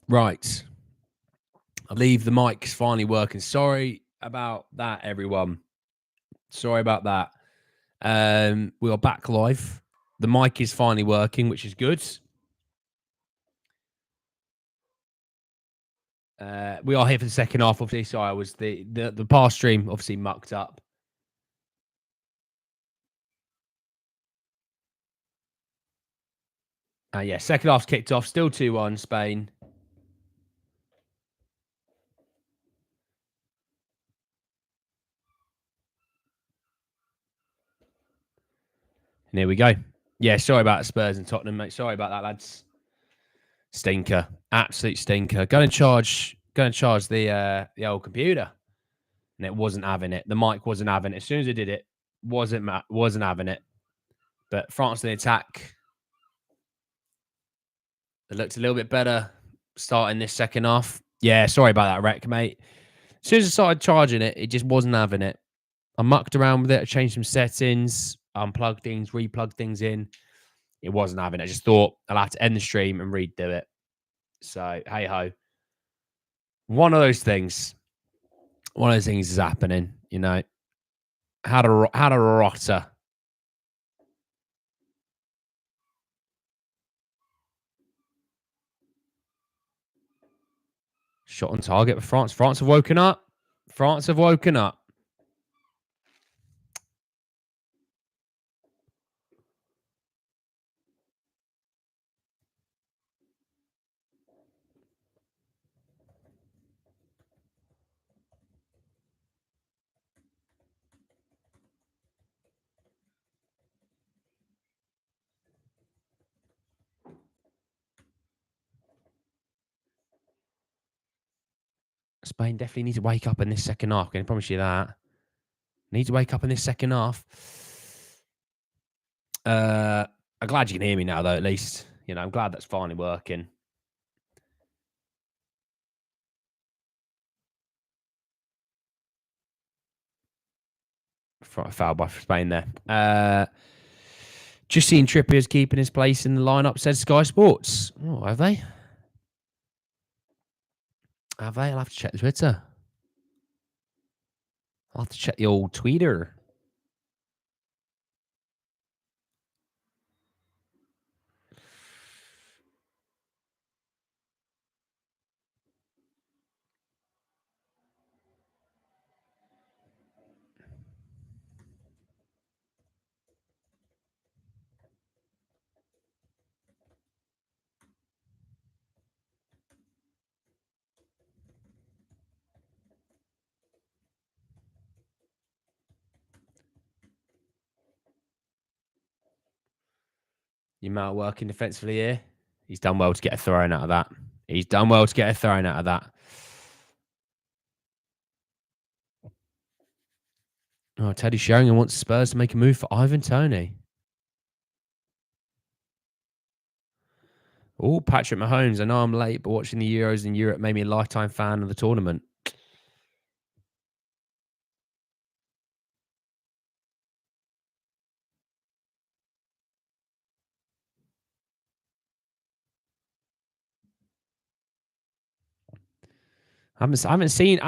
Right. I believe the mic's finally working. Sorry about that, everyone. Sorry about that. We are back live. The mic is finally working, which is good. We are here for the second half, obviously. So I was the past stream obviously mucked up. Yeah, second half's kicked off. Still 2-1 Spain. And here we go. Yeah, sorry about Spurs and Tottenham, mate. Sorry about that, lads. Stinker. Absolute stinker. Go and charge the old computer. And it wasn't having it. The mic wasn't having it. As soon as I did it, wasn't having it. But France in the attack. It looked a little bit better starting this second half. Yeah, sorry about that, Wreck, mate. As soon as I started charging it, it just wasn't having it. I mucked around with it. I changed some settings, unplugged things, replugged things in. It wasn't having it. I just thought I'll have to end the stream and redo it. So, hey ho. One of those things. One of those things is happening, you know. Had a rotter. Shot on target for France. France have woken up. France have woken up. Spain definitely need to wake up in this second half. Can I promise you that? Need to wake up in this second half. I'm glad you can hear me now, though, at least. You know, I'm glad that's finally working. Foul by Spain there. Just seen Trippier's keeping his place in the lineup, said Sky Sports. Oh, have they? Have they? I'll have to check the Twitter. I'll have to check the old Twitter. You might working defensively here. He's done well to get a throw-in out of that. He's done well to get a throw-in out of that. Oh, Teddy Sheringham wants Spurs to make a move for Ivan Toney. Oh, Patrick Mahomes. I know I'm late, but watching the Euros in Europe made me a lifetime fan of the tournament. I haven't seen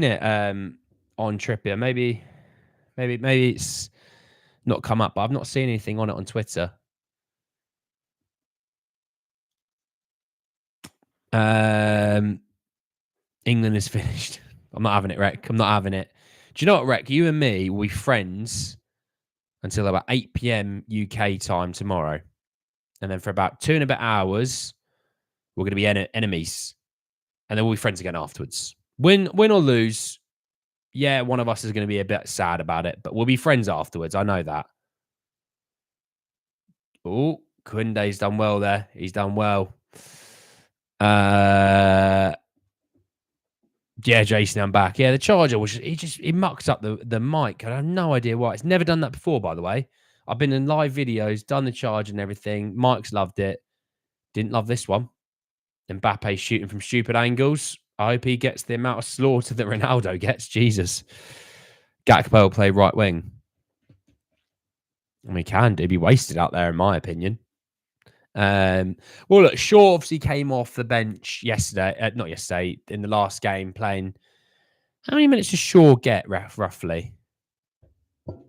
it on Trippier. Maybe it's not come up, but I've not seen anything on it on Twitter. England is finished. I'm not having it, Rec. I'm not having it. Do you know what, Rec? You and me will be friends until about 8 p.m. UK time tomorrow. And then for about 2 and a bit hours, we're going to be enemies. And then we'll be friends again afterwards. Win or lose, yeah, one of us is going to be a bit sad about it, but we'll be friends afterwards. I know that. Oh, Kunde's done well there. He's done well. Yeah, Jason, I'm back. Yeah, the charger was he mucked up the mic. I have no idea why. It's never done that before, by the way. I've been in live videos, done the charge and everything. Mike's loved it. Didn't love this one. Mbappe shooting from stupid angles. I hope he gets the amount of slaughter that Ronaldo gets. Jesus. Gakpo will play right wing. And we can do. Be wasted out there, in my opinion. Well, look, Shaw obviously came off the bench yesterday. Not yesterday, in the last game playing. How many minutes does Shaw get, roughly?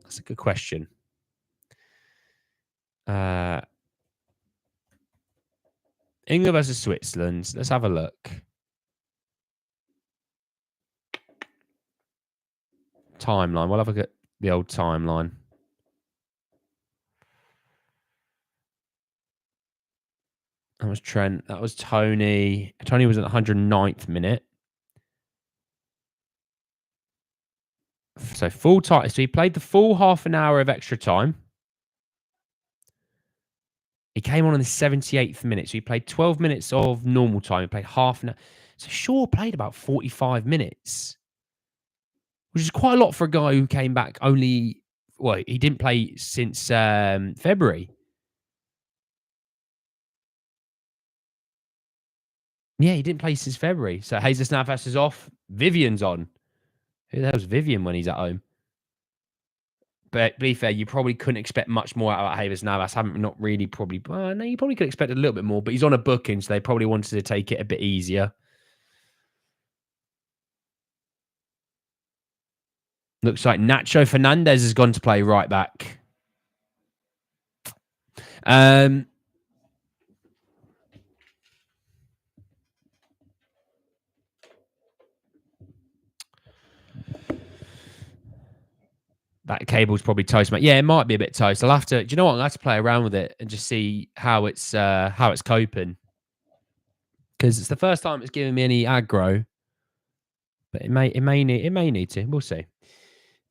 That's a good question. England versus Switzerland. Let's have a look. Timeline. We'll have a look at the old timeline. That was Trent. That was Tony. Tony was at the 109th minute. So full time. So he played the full half an hour of extra time. He came on in the 78th minute. So he played 12 minutes of normal time. He played half an hour. So Shaw played about 45 minutes, which is quite a lot for a guy who came back only. Well, he didn't play since February. Yeah, he didn't play since February. So Jesus Navas is off. Vivian's on. Who the hell's Vivian when he's at home? But to be fair, you probably couldn't expect much more out of Jesus Navas. Haven't not really probably. No, you probably could expect a little bit more. But he's on a booking, so they probably wanted to take it a bit easier. Looks like Nacho Fernandez has gone to play right back. That cable's probably toast, mate. Yeah, it might be a bit toast. I'll have to. Do you know what? I'll have to play around with it and just see how it's coping. Because it's the first time it's giving me any aggro, but it may need to. We'll see.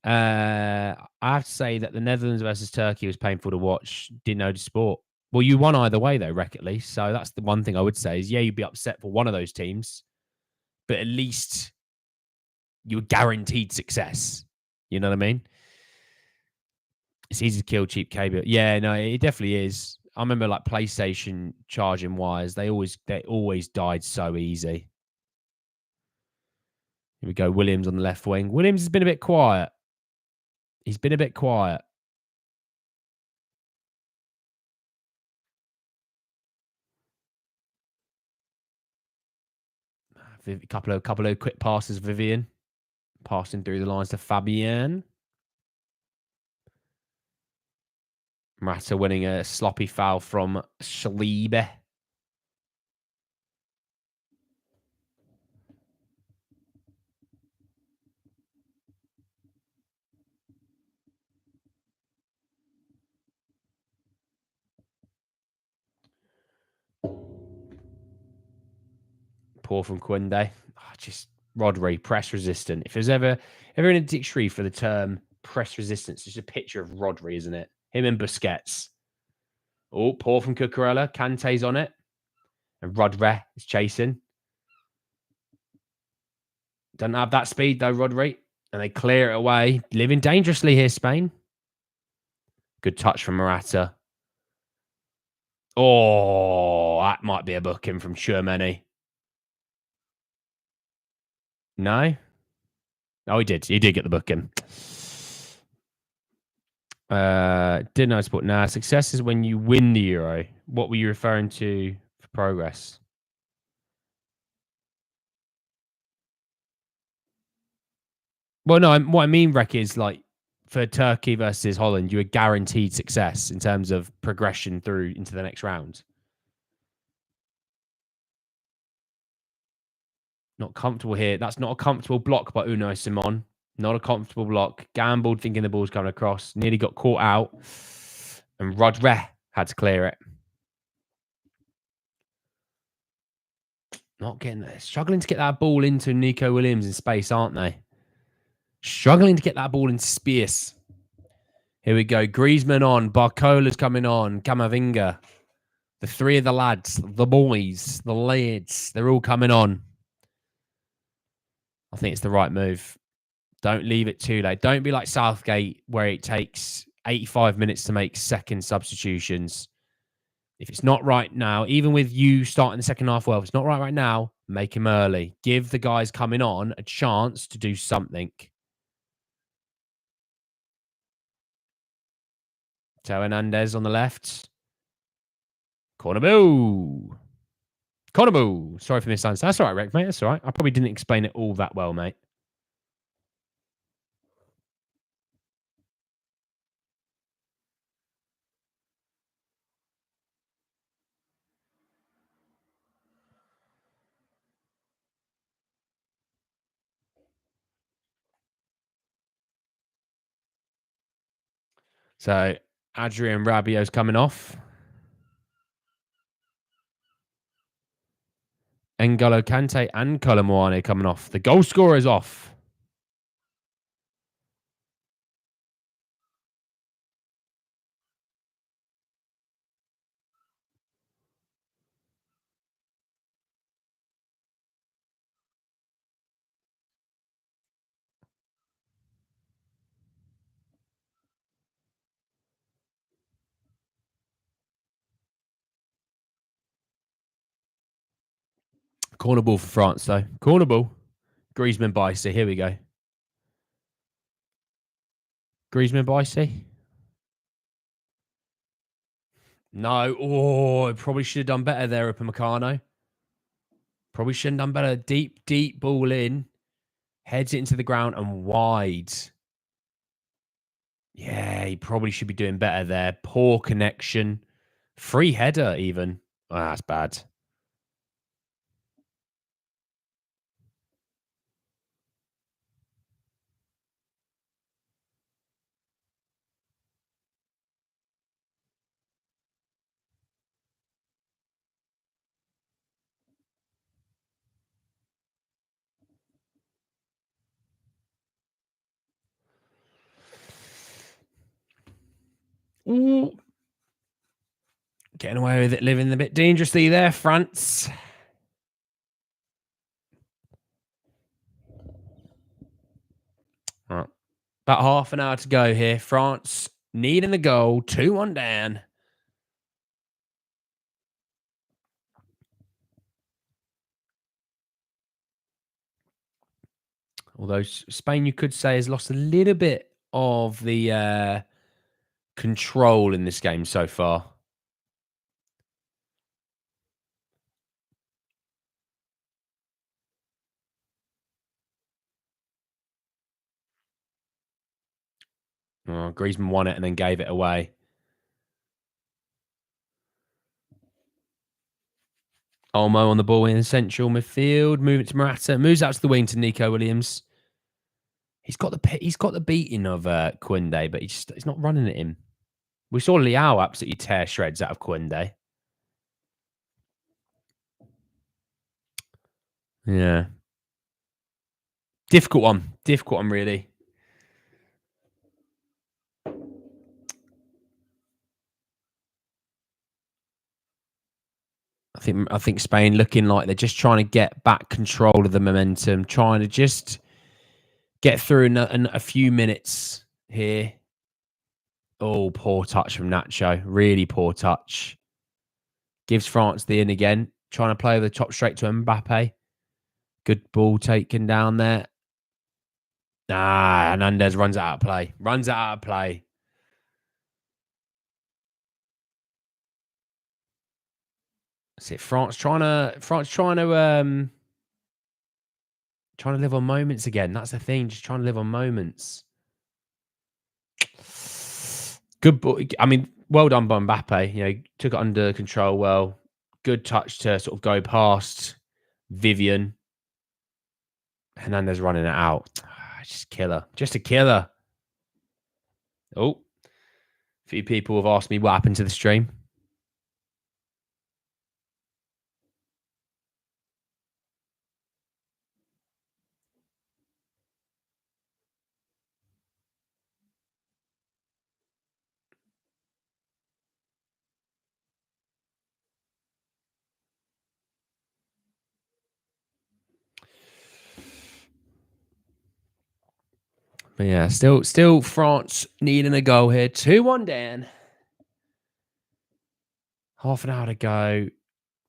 I have to say that the Netherlands versus Turkey was painful to watch. Didn't know the sport. Well, you won either way though, Rec, at least. So that's the one thing I would say is, yeah, you'd be upset for one of those teams, but at least you were guaranteed success. You know what I mean? It's easy to kill cheap cable. Yeah, no, it definitely is. I remember like PlayStation charging wires. They always died so easy. Here we go. Williams on the left wing. Williams has been a bit quiet. He's been a bit quiet. A couple of quick passes, Vivian. Passing through the lines to Fabian. Morata winning a sloppy foul from Schliebe. Poor from Koundé. Just Rodri, press resistant. If there's ever in a dictionary for the term press resistance, it's a picture of Rodri, isn't it? Him and Busquets. Oh, poor from Cucurella. Kante's on it. And Rodri is chasing. Doesn't have that speed though, Rodri. And they clear it away. Living dangerously here, Spain. Good touch from Morata. Oh, that might be a booking from Tchouameni. No? Oh, he did. He did get the booking. Didn't know sport. Nah, success is when you win the Euro. What were you referring to for progress? Well, no, what I mean, Rek, is like for Turkey versus Holland, you were guaranteed success in terms of progression through into the next round. Not comfortable here. That's not a comfortable block by Unai Simon. Not a comfortable block. Gambled thinking the ball's coming across. Nearly got caught out. And Rodri had to clear it. Not getting there. Struggling to get that ball into Nico Williams in space, aren't they? Struggling to get that ball into space. Here we go. Griezmann on. Barcola's coming on. Camavinga. The three of the lads, the boys, the lads, they're all coming on. I think it's the right move. Don't leave it too late. Don't be like Southgate, where it takes 85 minutes to make second substitutions. If it's not right now, even with you starting the second half well, if it's not right now, make him early. Give the guys coming on a chance to do something. Teo Hernandez on the left. Corner boo. Corner boo. Sorry for misunderstanding. That's all right, Rick, mate. That's all right. I probably didn't explain it all that well, mate. So Adrian Rabiot's coming off. N'Golo Kante and Kolo Muani coming off. The goal scorer is off. Corner ball for France, though. Corner ball. Griezmann by C. Here we go. Griezmann by C. No. Oh, probably should have done better there, Upamecano. Probably shouldn't have done better. Deep, deep ball in. Heads it into the ground and wide. Yeah, he probably should be doing better there. Poor connection. Free header, even. Oh, that's bad. Ooh. Getting away with it, living a bit dangerously there, France. All right. About half an hour to go here. France needing the goal. 2-1 down. Although Spain, you could say, has lost a little bit of the control in this game so far. Oh, Griezmann won it and then gave it away. Olmo on the ball in central midfield. Move it to Morata. Moves out to the wing to Nico Williams. He's got the beating of Koundé, but he's not running at him. We saw Leao absolutely tear shreds out of Koundé. Yeah. Difficult one, really. I think Spain looking like they're just trying to get back control of the momentum, trying to just get through in a few minutes here. Oh, poor touch from Nacho. Really poor touch. Gives France the in again. Trying to play the top straight to Mbappe. Good ball taken down there. Hernandez runs out of play. That's it. France trying to live on moments again. That's the thing. Just trying to live on moments. Good ball. I mean, well done by Mbappe. You know, took it under control well. Good touch to sort of go past Vivian. Hernandez running it out. Just killer. Just a killer. Oh. A few people have asked me what happened to the stream. But yeah, still France needing a goal here. 2-1 down. Half an hour to go.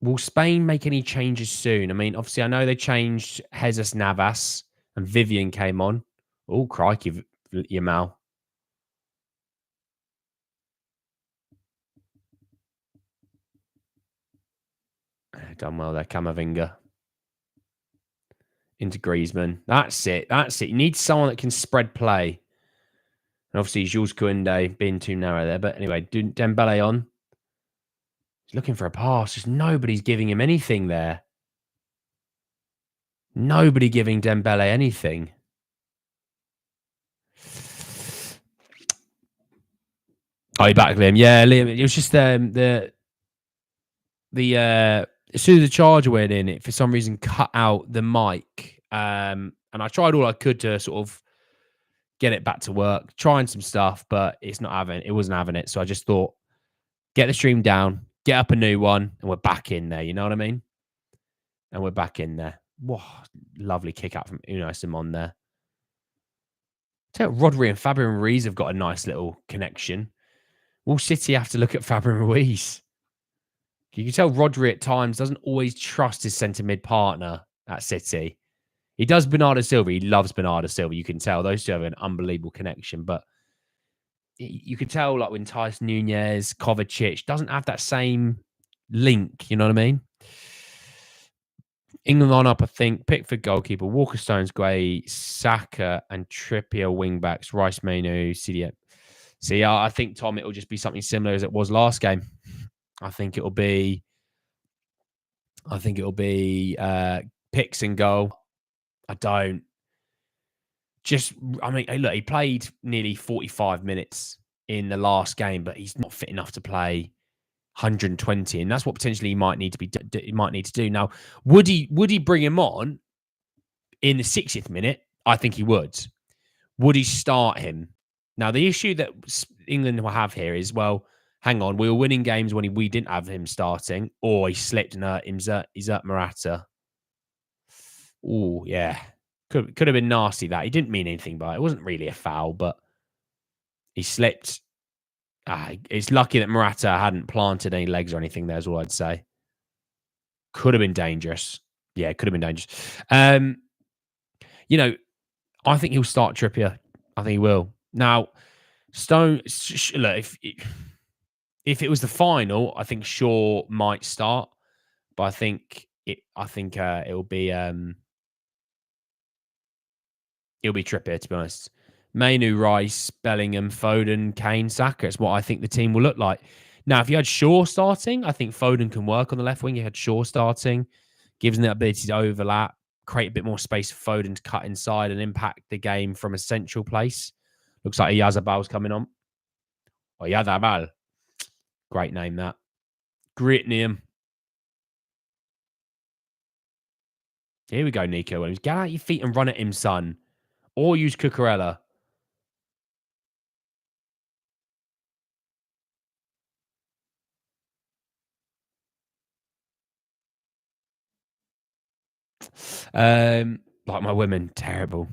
Will Spain make any changes soon? I mean, obviously, I know they changed Jesus Navas and Vivian came on. Oh, crikey, Yamal. done well there, Camavinga. Into Griezmann. That's it. That's it. You need someone that can spread play. And obviously, Jules Koundé being too narrow there. But anyway, Dembele on. He's looking for a pass. Just nobody's giving him anything there. Nobody giving Dembele anything. Oh, you back, Liam? Yeah, Liam. It was just the as soon as the charger went in, it for some reason cut out the mic. And I tried all I could to sort of get it back to work, trying some stuff, but it wasn't having it. So I just thought, get the stream down, get up a new one, and we're back in there. You know what I mean? And we're back in there. Whoa, lovely kick out from Unai Simon there. Tell you, Rodri and Fabian Ruiz have got a nice little connection. Will City have to look at Fabian Ruiz? You can tell Rodri at times doesn't always trust his centre mid partner at City. He does Bernardo Silva. He loves Bernardo Silva. You can tell those two have an unbelievable connection. But you can tell, like, when Tyson Nunez, Kovacic doesn't have that same link. You know what I mean? England line up, I think. Pickford goalkeeper, Walker Stones great, Saka and Trippier wingbacks, Rice Manu, CDM. See, I think, Tom, it'll just be something similar as it was last game. I think it'll be picks and goal. I mean, look, he played nearly 45 minutes in the last game, but he's not fit enough to play 120, and that's what potentially he might need to do. Now, would he bring him on in the 60th minute? I think he would. Would he start him? Now, the issue that England will have here is, well, hang on, we were winning games when we didn't have him starting, or he slipped and hurt Morata. Oh, yeah. Could have been nasty that. He didn't mean anything by it. It wasn't really a foul, but he slipped. It's lucky that Morata hadn't planted any legs or anything there, is all I'd say. Could have been dangerous. Yeah, it could have been dangerous. You know, I think he'll start Trippier. I think he will. Now, Stone, look, if it was the final, I think Shaw might start, but I think it'll be Trippier, to be honest. Mainu, Rice, Bellingham, Foden, Kane, Saka. It's what I think the team will look like. Now, if you had Shaw starting, I think Foden can work on the left wing. You had Shaw starting, gives him the ability to overlap, create a bit more space for Foden to cut inside and impact the game from a central place. Looks like Oyarzabal's coming on. Oyarzabal. Great name, that. Great name. Here we go, Nico Williams. Get out your feet and run at him, son. Or use Cucurella. Like my women, terrible.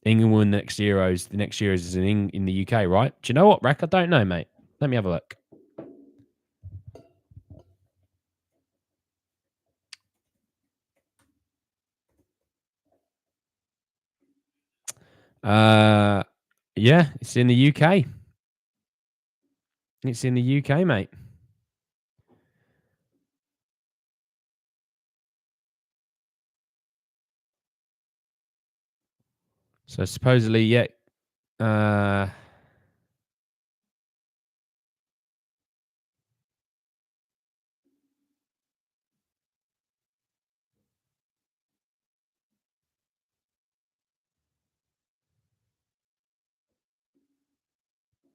England won the next Euros. The next Euros is in the UK, right? Do you know what, Rec? I don't know, mate. Let me have a look. Yeah, it's in the UK. It's in the UK, mate. So supposedly, yeah.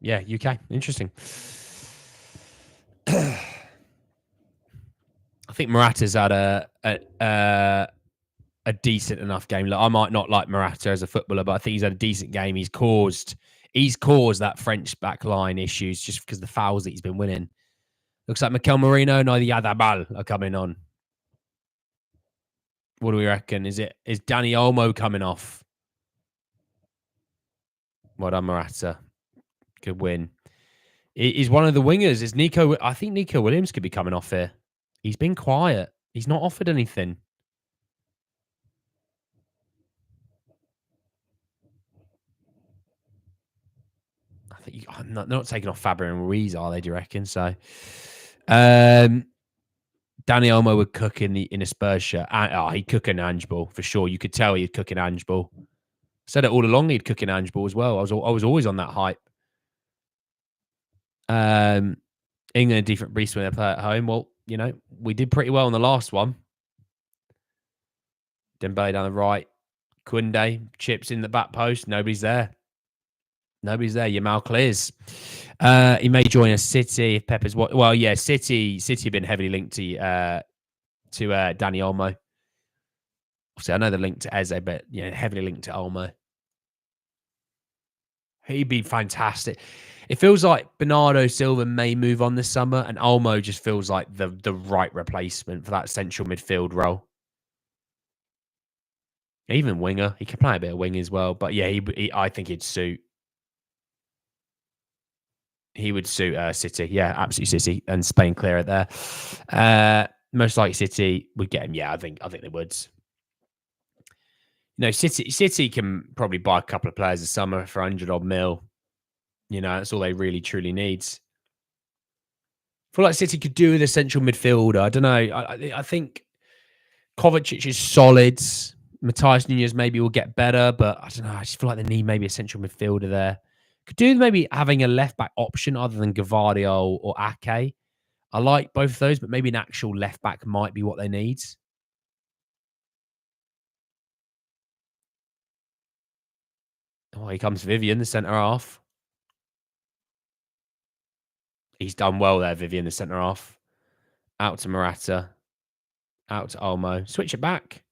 Yeah, UK. Interesting. I think Morata's had a decent enough game. Look, I might not like Morata as a footballer, but I think he's had a decent game. He's caused that French back line issues just because of the fouls that he's been winning. Looks like Mikel Merino and Oyarzabal are coming on. What do we reckon? Is Dani Olmo coming off? Well done, Morata. Good win. He's one of the wingers. Is Nico? I think Nico Williams could be coming off here. He's been quiet. He's not offered anything. I think I'm not taking off Fabian Ruiz, are they? Do you reckon? So, Danny Olmo would cook in a Spurs shirt. He'd cook an Ange ball for sure. You could tell he'd cook an Ange ball. Said it all along. He'd cook an Ange ball as well. I was always on that hype. England a different beast when they play at home. Well, you know, we did pretty well in the last one. Dembele down the right. Koundé chips in the back post. Nobody's there. Yamal clears. He may join a City if Pepper's what. Well, yeah, City have been heavily linked to Danny Olmo. Obviously, I know they're linked to Eze, but heavily linked to Olmo. He'd be fantastic. It feels like Bernardo Silva may move on this summer, and Olmo just feels like the right replacement for that central midfield role. Even winger, he can play a bit of wing as well. But yeah, I think he'd suit. He would suit City. Yeah, absolutely City and Spain clear it there. Most likely City would get him. Yeah, I think they would. City can probably buy a couple of players this summer for 100 odd mil. That's all they really truly need. I feel like City could do with a central midfielder. I don't know. I think Kovacic is solid. Matthias Nunez maybe will get better, but I don't know. I just feel like they need maybe a central midfielder there. Could do maybe having a left back option other than Gavardio or Ake. I like both of those, but maybe an actual left back might be what they need. Oh, here comes Vivian, the centre half. He's done well there, Vivian, the centre half. Out to Morata. Out to Olmo. Switch it back.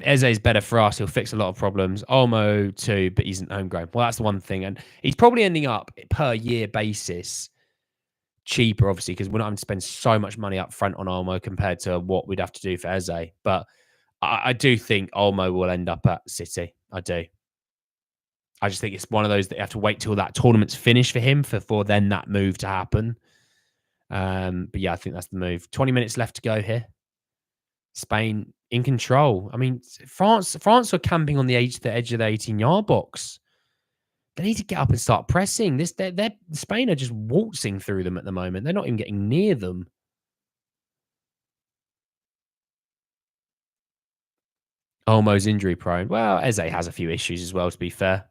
Eze's better for us. He'll fix a lot of problems. Olmo too, but he's homegrown. Well, that's the one thing. And he's probably ending up per year basis cheaper, obviously, because we're not having to spend so much money up front on Olmo compared to what we'd have to do for Eze. But I do think Olmo will end up at City. I do. I just think it's one of those that you have to wait till that tournament's finished for him for then that move to happen. But yeah, I think that's the move. 20 minutes left to go here. Spain in control. I mean, France are camping on the edge of the 18-yard box. They need to get up and start pressing. Spain are just waltzing through them at the moment. They're not even getting near them. Olmo's injury prone. Well, Eze has a few issues as well, to be fair.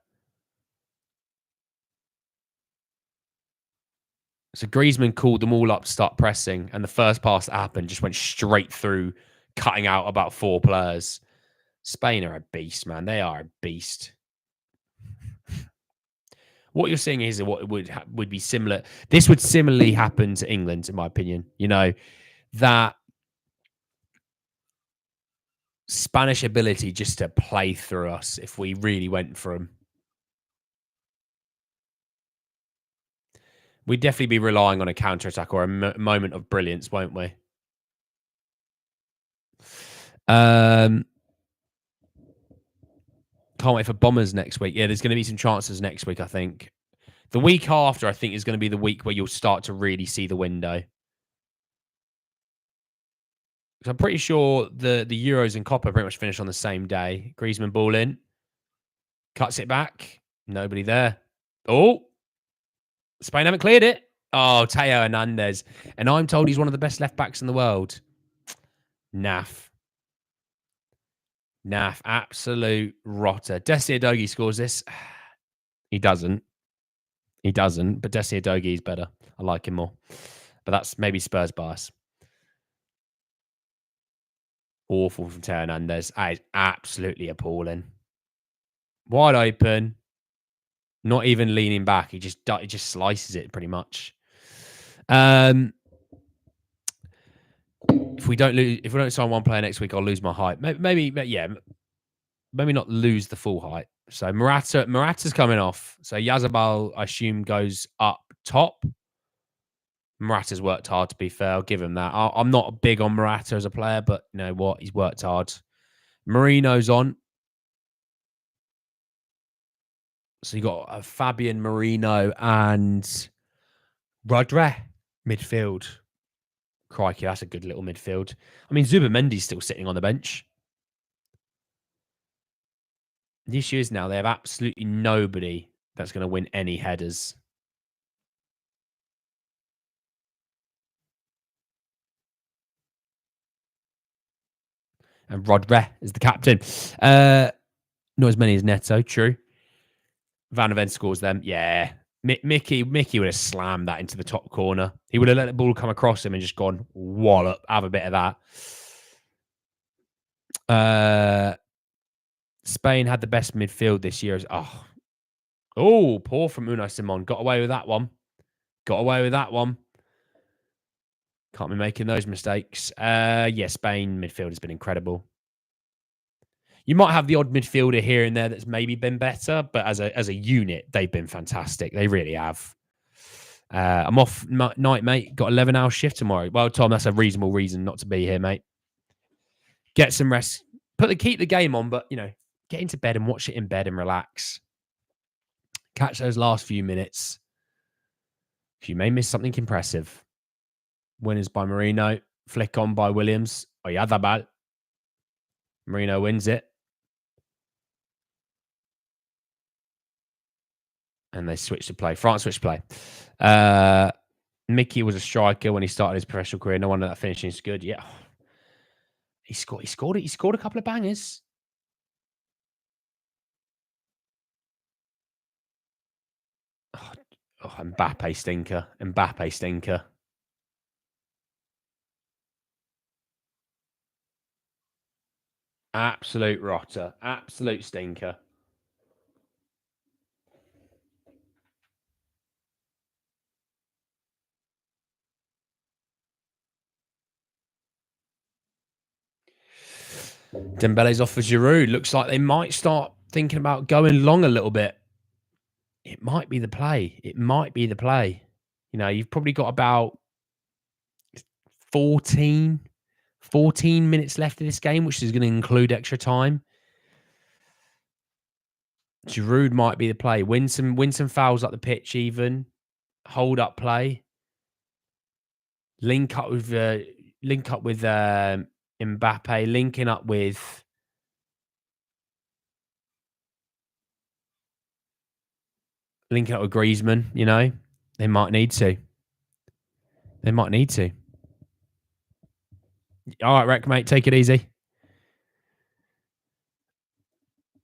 So Griezmann called them all up to start pressing, and the first pass that happened just went straight through, cutting out about 4 players. Spain are a beast, man. They are a beast. What you're seeing is what would be similar. This would similarly happen to England, in my opinion. That Spanish ability just to play through us if we really went for them. We'd definitely be relying on a counter-attack or a moment of brilliance, won't we? Can't wait for Bombers next week. Yeah, there's going to be some chances next week, I think. The week after, I think, is going to be the week where you'll start to really see the window. I'm pretty sure the Euros and Copa pretty much finish on the same day. Griezmann ball in. Cuts it back. Nobody there. Oh. Spain haven't cleared it. Oh, Teo Hernandez. And I'm told he's one of the best left backs in the world. Naff. Absolute rotter. Desi Udogie scores this. He doesn't. But Desi Udogie is better. I like him more. But that's maybe Spurs bias. Awful from Teo Hernandez. That is absolutely appalling. Wide open. Not even leaning back. He just slices it pretty much. If we don't sign one player next week, I'll lose my hype. Maybe not lose the full hype. So Morata's coming off. So Yazabal, I assume, goes up top. Morata's worked hard, to be fair. I'll give him that. I'm not big on Morata as a player, but you know what? He's worked hard. Marino's on. So you got Fabian, Marino, and Rodri midfield. Crikey, that's a good little midfield. I mean, Zubamendi's still sitting on the bench. The issue is now they have absolutely nobody that's going to win any headers. And Rodre is the captain. Not as many as Neto, true. Van der Ven scores them. Yeah. Mickey would have slammed that into the top corner. He would have let the ball come across him and just gone, wallop, have a bit of that. Spain had the best midfield this year. Poor from Unai Simon. Got away with that one. Can't be making those mistakes. Spain midfield has been incredible. You might have the odd midfielder here and there that's maybe been better, but as a unit, they've been fantastic. They really have. I'm off night, mate. Got 11-hour shift tomorrow. Well, Tom, that's a reasonable reason not to be here, mate. Get some rest. Keep the game on, but get into bed and watch it in bed and relax. Catch those last few minutes. You may miss something impressive. Winners by Marino. Flick on by Williams. Oyarzabal. Marino wins it. And they switched to play. France switched to play. Mickey was a striker when he started his professional career. No wonder that finishing is good. Yeah. He scored it. He scored a couple of bangers. Mbappe stinker. Absolute rotter. Absolute stinker. Dembele's off for Giroud. Looks like they might start thinking about going long a little bit. It might be the play. You've probably got about 14 minutes left of this game, which is going to include extra time. Giroud might be the play. Win some fouls up the pitch even. Hold up play. Link up with Mbappe. Linking up with Griezmann, They might need to. All right, Rec, mate, take it easy.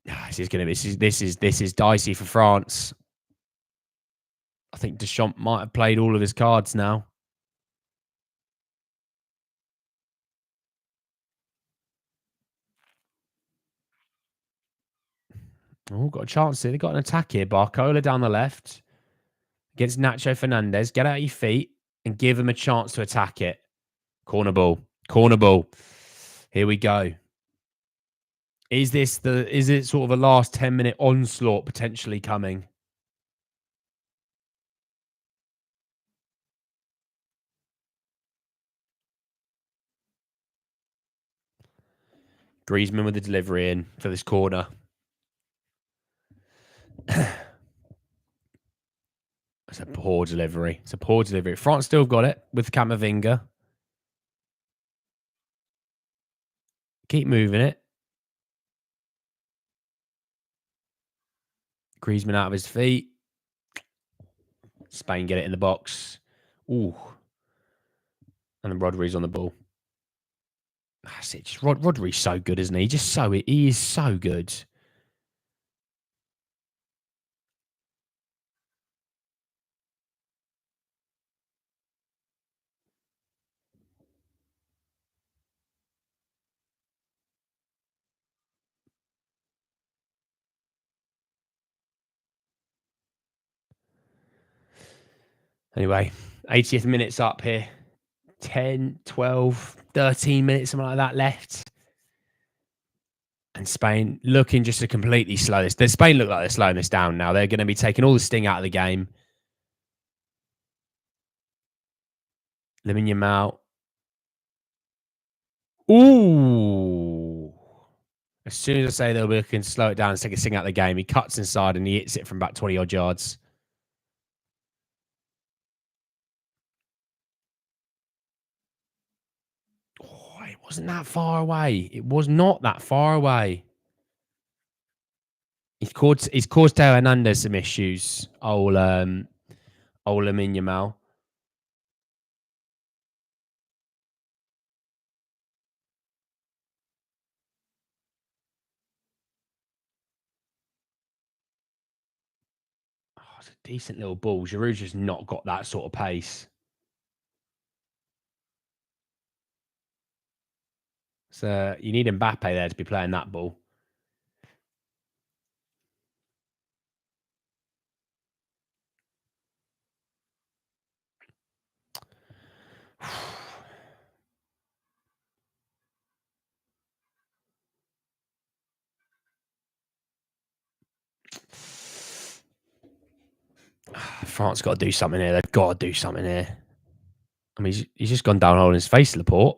This is dicey for France. I think Deschamps might have played all of his cards now. Got a chance here. They got an attack here. Barcola down the left against Nacho Fernandez. Get out of your feet and give him a chance to attack it. Corner ball. Here we go. Is it sort of a last 10-minute onslaught potentially coming? Griezmann with the delivery in for this corner. It's a poor delivery. France still got it with Camavinga. Keep moving it. Griezmann out of his feet. Spain get it in the box. Ooh. And then Rodri's on the ball. That's it. Rodri's so good, isn't he? He is so good. Anyway, 80th minute's up here. 10, 12, 13 minutes, something like that left. And Spain looking just to completely slow this. Spain look like they're slowing this down now. They're going to be taking all the sting out of the game. Lamine Yamal. Ooh. As soon as I say they'll be looking to slow it down and take a sting out of the game, he cuts inside and he hits it from about 20-odd yards. It wasn't that far away. It was not that far away. He's caused Teo Hernandez some issues. Lamine Yamal. decent little ball. Giroud's just not got that sort of pace. So you need Mbappe there to be playing that ball. France got to do something here. They've got to do something here. I mean, he's just gone down on his face, Laporte.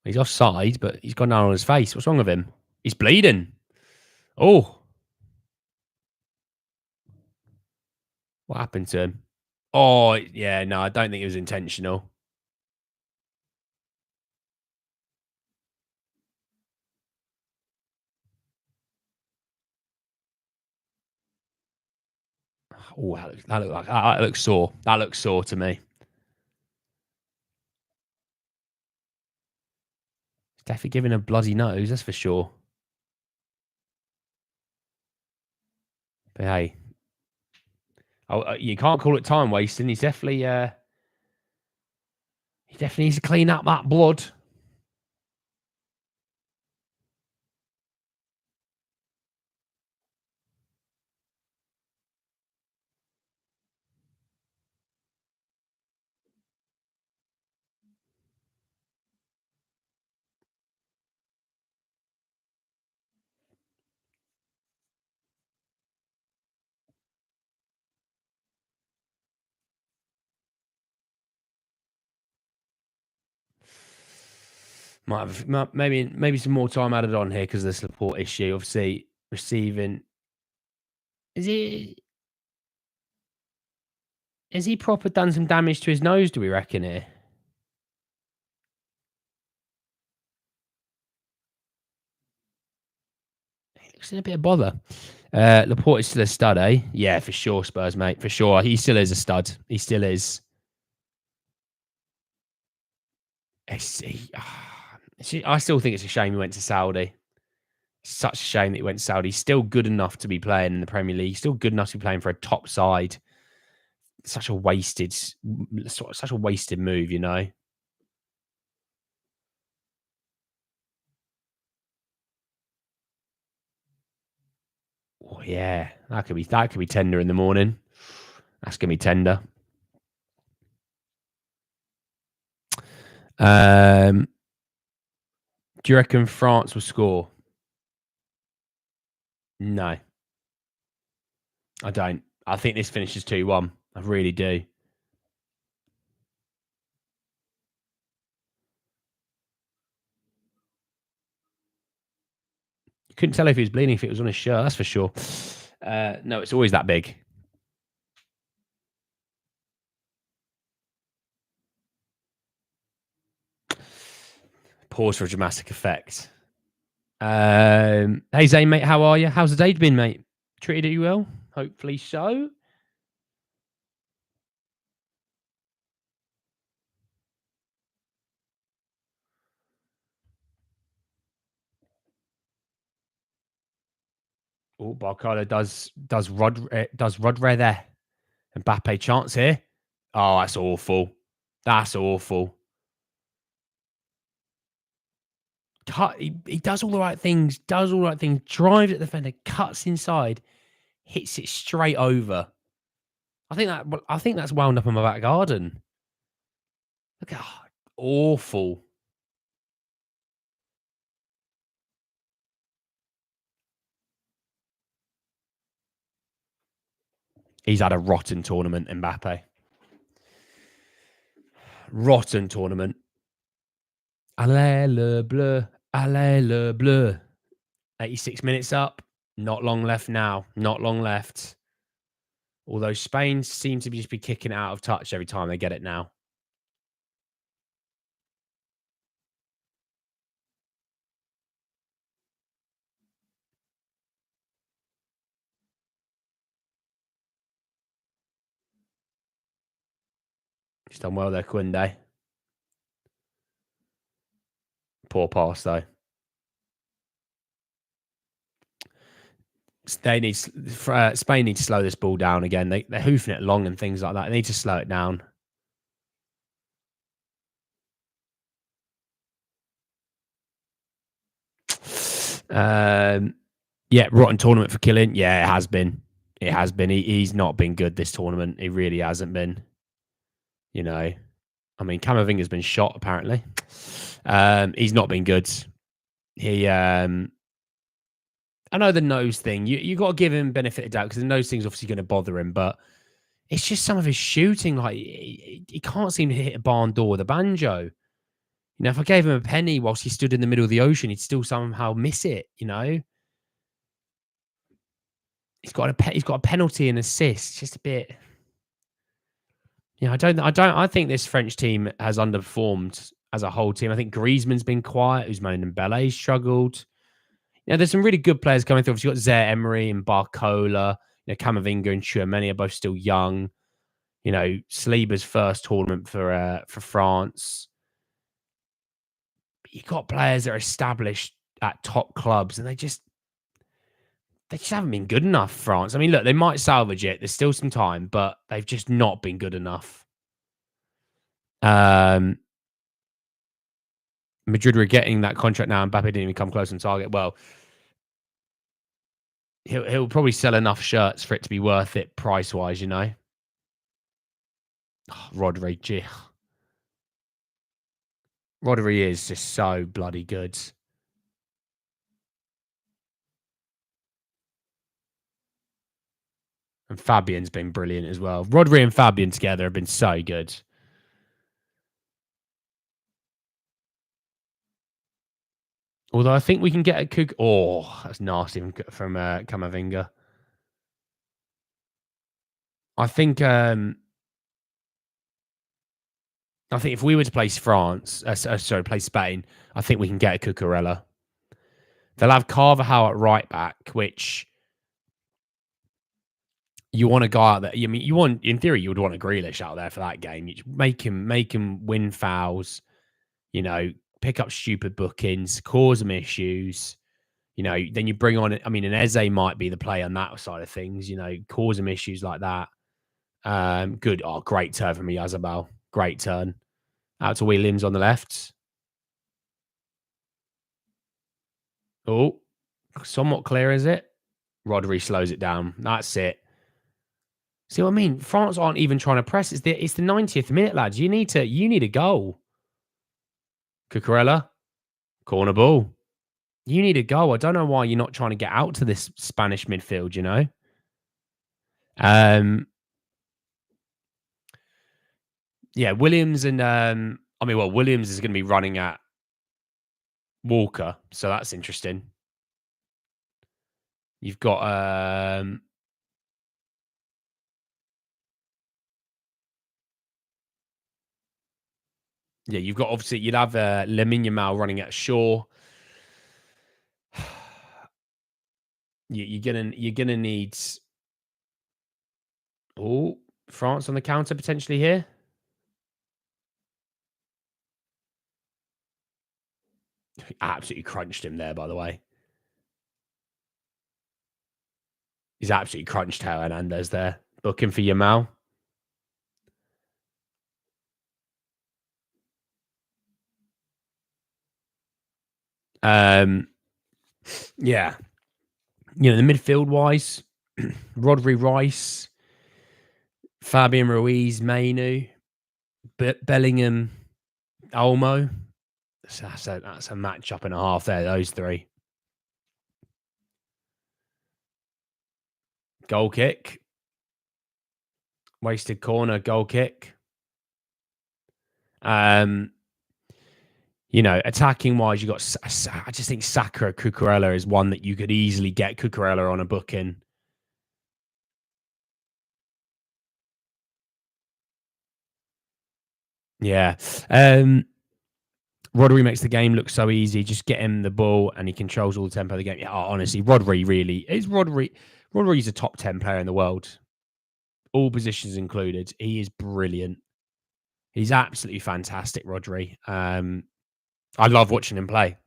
He's offside, but he's gone down on his face. What's wrong with him? He's bleeding. Oh. What happened to him? Oh, yeah, no, I don't think it was intentional. Oh, that looks sore. That looks sore to me. He's definitely giving a bloody nose, that's for sure. But hey, you can't call it time wasting. He definitely needs to clean up that blood. Maybe some more time added on here because of the support issue. Obviously, receiving. Has he proper done some damage to his nose? Do we reckon here? He looks in a bit of bother. Laporte is still a stud, eh? Yeah, for sure, Spurs, mate. For sure, he still is a stud. He still is. I still think it's a shame he went to Saudi. Such a shame that he went to Saudi. He's still good enough to be playing in the Premier League. Still good enough to be playing for a top side. Such a wasted move, you know. Oh yeah, that could be tender in the morning. That's gonna be tender. Do you reckon France will score? No, I don't. I think this finishes 2-1. I really do. You couldn't tell if he was bleeding if it was on his shirt, that's for sure. No, it's always that big. Pause for a dramatic effect. Hey Zane, mate, how are you? How's the day been, mate? Treated you well? Hopefully so. Oh, Barcala does Rodre there. Mbappe chance here. Oh, that's awful. That's awful. He does all the right things. Drives at the defender, cuts inside, hits it straight over. I think that's wound up in my back garden. Look at awful. He's had a rotten tournament, Mbappe. Rotten tournament. Allez le bleu. Allez le bleu. 86 minutes up. Not long left now. Not long left. Although Spain seem to just be kicking it out of touch every time they get it now. He's done well there, Koundé. Poor pass, though. They need Spain need to slow this ball down again. They're hoofing it along and things like that. They need to slow it down. Yeah, rotten tournament for Killing. Yeah, it has been. It has been. He's not been good this tournament. He really hasn't been. You know, I mean, Camavinga's been shot apparently. He's not been good. He, I know the nose thing. You got to give him benefit of doubt because the nose thing's obviously going to bother him, but it's just some of his shooting. Like he can't seem to hit a barn door with a banjo. You know, if I gave him a penny whilst he stood in the middle of the ocean, he'd still somehow miss it. You know, he's got a penalty and assist. It's just a bit. Yeah, I think this French team has underperformed as a whole team. I think Griezmann's been quiet. Ousmane Dembele struggled. Yeah, there's some really good players coming through. You've got Zaire Emery and Barcola. You know, Camavinga and Tchouameni are both still young. You know, Saliba's first tournament for France. But you've got players that are established at top clubs, and they just haven't been good enough. France. I mean, look, they might salvage it. There's still some time, but they've just not been good enough. Madrid are getting that contract now, and Mbappe didn't even come close on target. Well, he'll probably sell enough shirts for it to be worth it price wise, you know. Oh, Rodri, gee. Rodri is just so bloody good. And Fabian's been brilliant as well. Rodri and Fabian together have been so good. Although I think we can get a Cook. Oh, that's nasty from Camavinga. I think if we were to play France, play Spain, I think we can get a Cucurella. They'll have Carvajal at right back, which you want a guy out there. I mean, in theory, you would want a Grealish out there for that game. You make him win fouls, you know, pick up stupid bookings, cause them issues. You know, then you bring on, I mean, an Eze might be the play on that side of things, you know, cause them issues like that. Good. Oh, great turn from Yazabal. Great turn. Out to Williams on the left. Oh, somewhat clear, is it? Rodri slows it down. That's it. See what I mean? France aren't even trying to press. It's the 90th minute, lads. You need a goal. Cucurella, corner ball. You need a goal. I don't know why you're not trying to get out to this Spanish midfield, you know? Yeah, Williams and Williams is going to be running at Walker, so that's interesting. You've got you've got obviously you'd have Lamine Yamal running at Shaw. You're gonna need France on the counter potentially here. Absolutely crunched him there, by the way. He's absolutely crunched Teo Hernandez there. Looking for Yamal. Yeah. You know, the midfield wise, Rodri Rice, Fabian Ruiz, Mainu, Bellingham, Olmo. That's a matchup and a half there, those three. Goal kick. Wasted corner, goal kick. You know, attacking wise, you got. I just think Saka Cucurella is one that you could easily get Cucurella on a booking. Yeah. Rodri makes the game look so easy. Just get him the ball and he controls all the tempo of the game. Yeah, honestly, Rodri really is Rodri. Rodri's a top 10 player in the world, all positions included. He is brilliant. He's absolutely fantastic, Rodri. I love watching him play.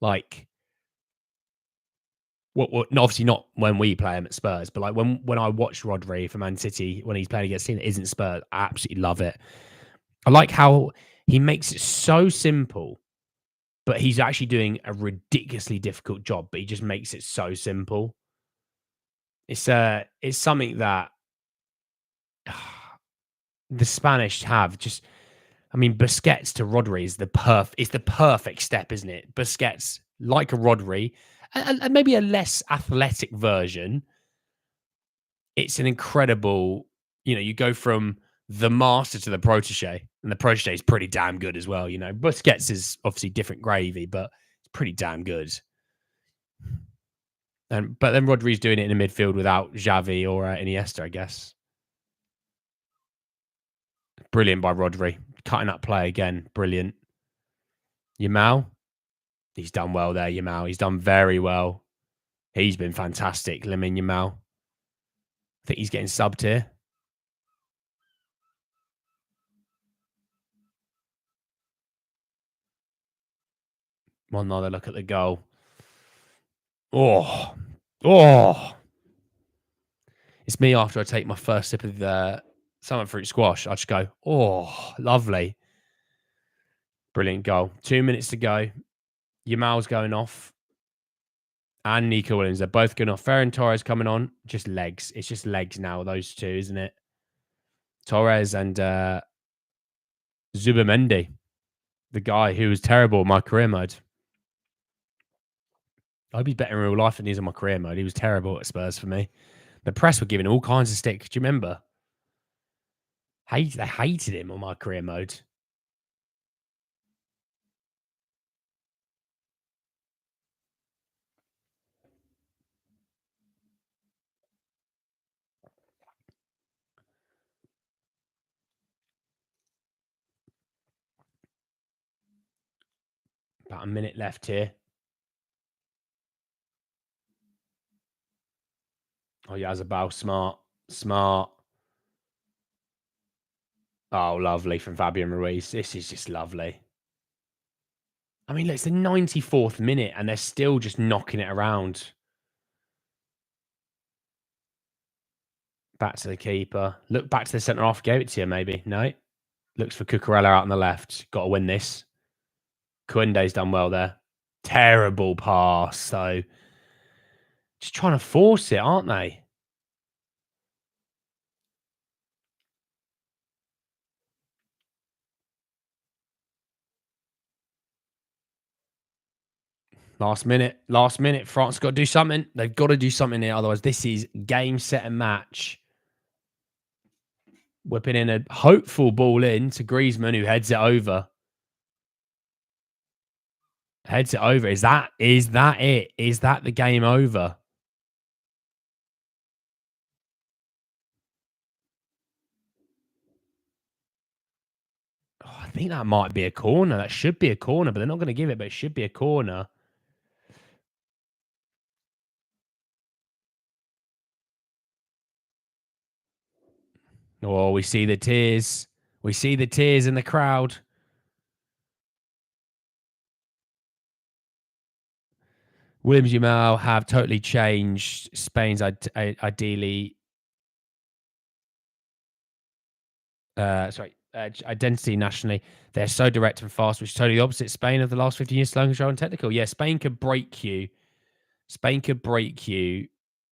Like, obviously not when we play him at Spurs, but like when I watch Rodri for Man City when he's playing against a team that isn't Spurs, I absolutely love it. I like how he makes it so simple, but he's actually doing a ridiculously difficult job, but he just makes it so simple. It's something that the Spanish have just. I mean, Busquets to Rodri is the perfect step, isn't it? Busquets like a Rodri, and maybe a less athletic version. It's an incredible. You go from the master to the protege, and the protege is pretty damn good as well. Busquets is obviously different gravy, but it's pretty damn good. But then Rodri's doing it in the midfield without Xavi or Iniesta, I guess. Brilliant by Rodri. Cutting up play again. Brilliant. Yamal. He's done well there, Yamal. He's done very well. He's been fantastic, Lamine Yamal. I think he's getting subbed here. One other look at the goal. Oh. It's me after I take my first sip of the summer fruit squash. I just go, oh, lovely. Brilliant goal. 2 minutes to go. Yamal's going off. And Nico Williams. They're both going off. Ferran Torres coming on. Just legs. It's just legs now, those two, isn't it? Torres and Zubamendi. The guy who was terrible in my career mode. I hope he's better in real life than he is in my career mode. He was terrible at Spurs for me. The press were giving all kinds of stick. Do you remember? They hated him on my career mode. About a minute left here. Oh, Yazabal, smart. Oh, lovely from Fabian Ruiz. This is just lovely. I mean, look, it's the 94th minute and they're still just knocking it around. Back to the keeper. Look back to the centre half. Gave it to you, maybe. No. Looks for Cucurella out on the left. Got to win this. Kounde's done well there. Terrible pass, though. Just trying to force it, aren't they? Last minute. France got to do something. They've got to do something here. Otherwise, this is game, set, and match. Whipping in a hopeful ball in to Griezmann, who heads it over. Heads it over. Is that it? Is that the game over? Oh, I think that might be a corner. That should be a corner, but they're not going to give it, but it should be a corner. Oh, we see the tears. We see the tears in the crowd. Williams Yamal have totally changed Spain's identity nationally. They're so direct and fast, which is totally the opposite. Spain of the last 15 years, slow, control, and technical. Yeah, Spain could break you. Spain could break you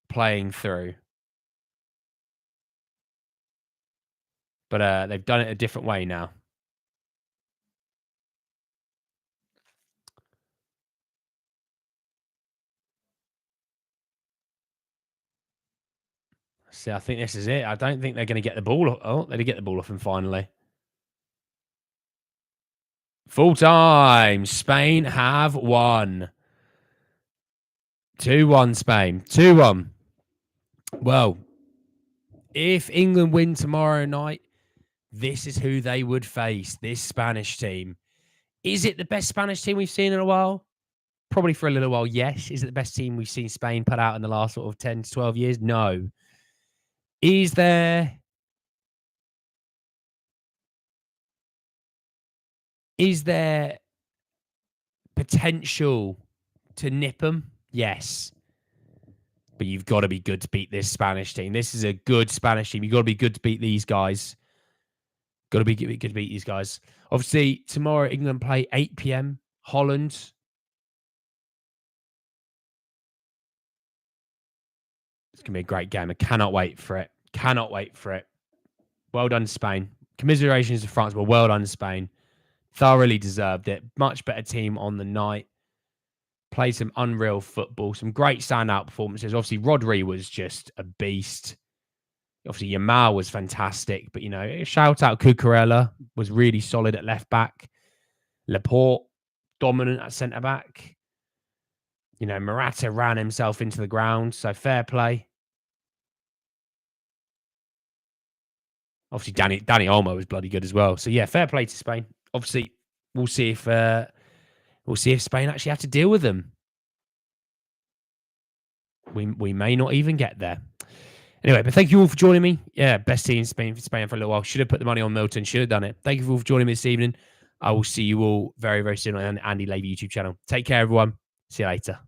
playing through. But they've done it a different way now. See, I think this is it. I don't think they're going to get the ball. Oh, they did get the ball off him finally. Full time. Spain have won. 2-1 Spain. 2-1. Well, if England win tomorrow night, this is who they would face, this Spanish team. Is it the best Spanish team we've seen in a while? Probably for a little while, yes. Is it the best team we've seen Spain put out in the last sort of 10 to 12 years? No. Is there potential to nip them? Yes. But you've got to be good to beat this Spanish team. This is a good Spanish team. You've got to be good to beat these guys. Got to be good to beat these guys. Obviously, tomorrow England play 8 p.m. Holland. It's going to be a great game. I cannot wait for it. Cannot wait for it. Well done, Spain. Commiserations to France, but well done, Spain. Thoroughly deserved it. Much better team on the night. Played some unreal football. Some great standout performances. Obviously, Rodri was just a beast. Obviously, Yamal was fantastic. But, shout out Cucurella. Was really solid at left back. Laporte, dominant at centre back. Morata ran himself into the ground. So, fair play. Obviously, Dani Olmo was bloody good as well. So, yeah, fair play to Spain. Obviously, we'll see if Spain actually have to deal with them. We may not even get there. Anyway, but thank you all for joining me. Yeah, best team in Spain for a little while. Should have put the money on Milton. Should have done it. Thank you all for joining me this evening. I will see you all very, very soon on Andy Levy YouTube channel. Take care, everyone. See you later.